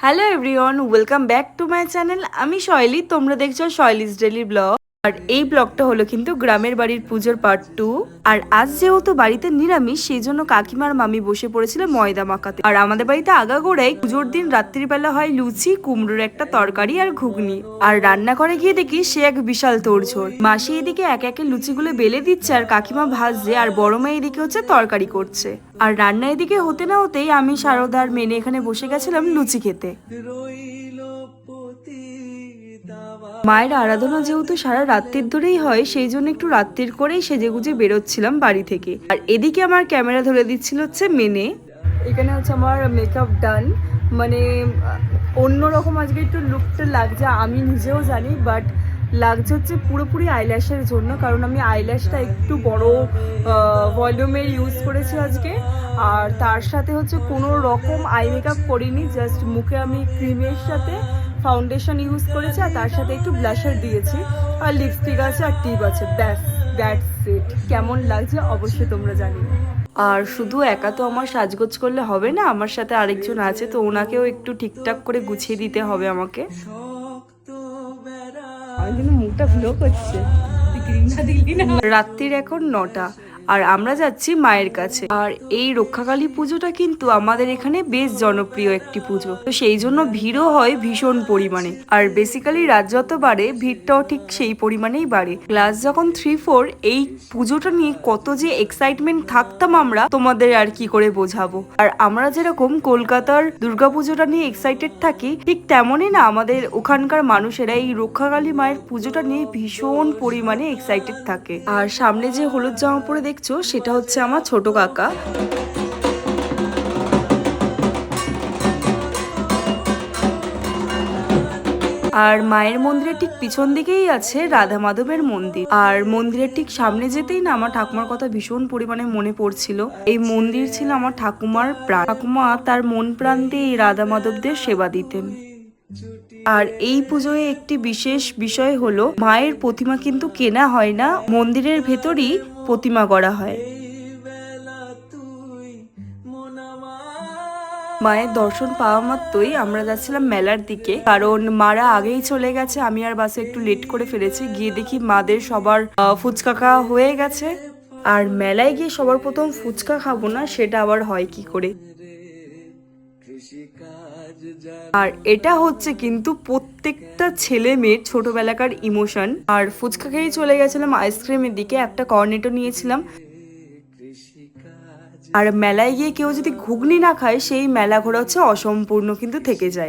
Hello everyone, welcome back to my channel. আমি শৈলী, তোমরা দেখছো শৈলীজ ডেলি ব্লগ। আর এই ব্লগটা হলো কিন্তু গ্রামের বাড়ির পুজোর পার্ট 2। আর আজ যেহেতু বাড়িতে নিরামিষ, সেই জন্য কাকিমার মামি বসে পড়েছিল ময়দা মাখাতে। আর আমাদের বাড়িতে আগাগোড়াই পুজোর দিন রাত্রিবেলা হয় লুচি, কুমড়োর একটা তরকারি আর ঘুগনি। আর রান্না করে গিয়ে দেখি সে এক বিশাল তোড়ঝোড়। মাসি এদিকে একে একে লুচিগুলো বেলে দিচ্ছে আর কাকিমা ভাজছে, আর বড় মেয়ে এদিকে হচ্ছে তরকারি করছে। আর রান্না এদিকে হতে না হতেই আমি শারদার মেনে এখানে বসে গেছিলাম লুচি খেতে। মায়ের আরাধনা যেহেতু সারা রাত্রির ধরেই হয়, সেই জন্য একটু রাত্রির করেই সেজেগুজে বেরোচ্ছিলাম বাড়ি থেকে। আর এদিকে আমার ক্যামেরা ধরে দিচ্ছিল হচ্ছে মেনে। এখানে হচ্ছে আমার মেকআপ ডান, মানে অন্যরকম আজকে একটু লুকটা লাগছে, আমি নিজেও জানি, বাট লাগছে হচ্ছে পুরোপুরি আইল্যাশের জন্য, কারণ আমি আইল্যাশটা একটু বড় ভলিউমের ইউজ করেছি আজকে। আর তার সাথে হচ্ছে কোনো রকম আই মেকআপ করিনি, জাস্ট মুখে আমি ক্রিমের সাথে ফাউন্ডেশন ইউজ করেছি, আর তার সাথে একটু ব্লাশার দিয়েছি, আর লিপস্টিক আছে আর টিপ আছে, ব্যাস দ্যাটস ইট। কেমন লাগছে অবশ্যই তোমরা জানিও। আর শুধু একা তো আমার সাজগোজ করলে হবে না, আমার সাথে আরেকজন আছে, তো ওনাকেও একটু ঠিকঠাক করে গুছিয়ে দিতে হবে আমাকে। আমার কিন্তু মুখটা গ্লো করছে। রাত্রির এখন 9টা, আর আমরা যাচ্ছি মায়ের কাছে। আর এই রক্ষাকালী পুজোটা কিন্তু আমাদের এখানে বেশ জনপ্রিয় একটি পুজো, তো সেই জন্য ভিড়ও হয় ভীষণ পরিমাণে। আর বেসিক্যালি রাত যত বাড়ে, ভিড়টাও ঠিক সেই পরিমাণেই বাড়ে। ক্লাস যখন 3-4, এই পুজোটা নিয়ে কত যে এক্সাইটমেন্ট থাকতাম আমরা, তোমাদের আর কি করে বোঝাবো। আর আমরা যেরকম কলকাতার দুর্গাপুজোটা নিয়ে এক্সাইটেড থাকি, ঠিক তেমনই না আমাদের ওখানকার মানুষেরা এই রক্ষাকালী মায়ের পুজোটা নিয়ে ভীষণ পরিমাণে এক্সাইটেড থাকে। আর সামনে যে হলুদ জামা পরে দেখছো, সেটা হচ্ছে আমার ছোট কাকা। আর মায়ের মন্দিরের ঠিক পিছন দিকেই আছে রাধা মাধবের মন্দির। আর মন্দিরের ঠিক সামনে যেতেই না আমার ঠাকুমার কথা ভীষণ পরিমাণে মনে পড়ছিল। এই মন্দির ছিল আমার ঠাকুমার প্রাণ। ঠাকুমা তার মন প্রাণ দিয়ে এই রাধা মাধবদের সেবা দিতেন। আর এই পুজোয় একটি বিশেষ বিষয় হলো, মায়ের প্রতিমা কিন্তু কেনা হয় না, মন্দিরের ভেতরই প্রতিমা গড়া হয়। মায়ের দর্শন পাওয়া মাত্রই আমরা যাচ্ছিলাম মেলার দিকে, কারণ মারা আগেই চলে গেছে, আমি আর বাসে একটু লেট করে ফেলেছি। গিয়ে দেখি মাদের সবার ফুচকা খাওয়া হয়ে গেছে। আর মেলায় গিয়ে সবার প্রথম ফুচকা খাবো না, সেটা আবার হয় কি করে। আর এটা হচ্ছে কিন্তু প্রত্যেকটা ছেলে মেয়ের ছোটবেলাকার ইমোশন। আর ফুচকা খেয়েই চলে গেছিলাম আইসক্রিমের দিকে, একটা কর্নেটো নিয়েছিলাম। আর মেলায় গিয়ে কেউ যদি ঘুগনি না খায়, সেই মেলা ঘোরা হচ্ছে অসম্পূর্ণ কিন্তু থেকে যায়।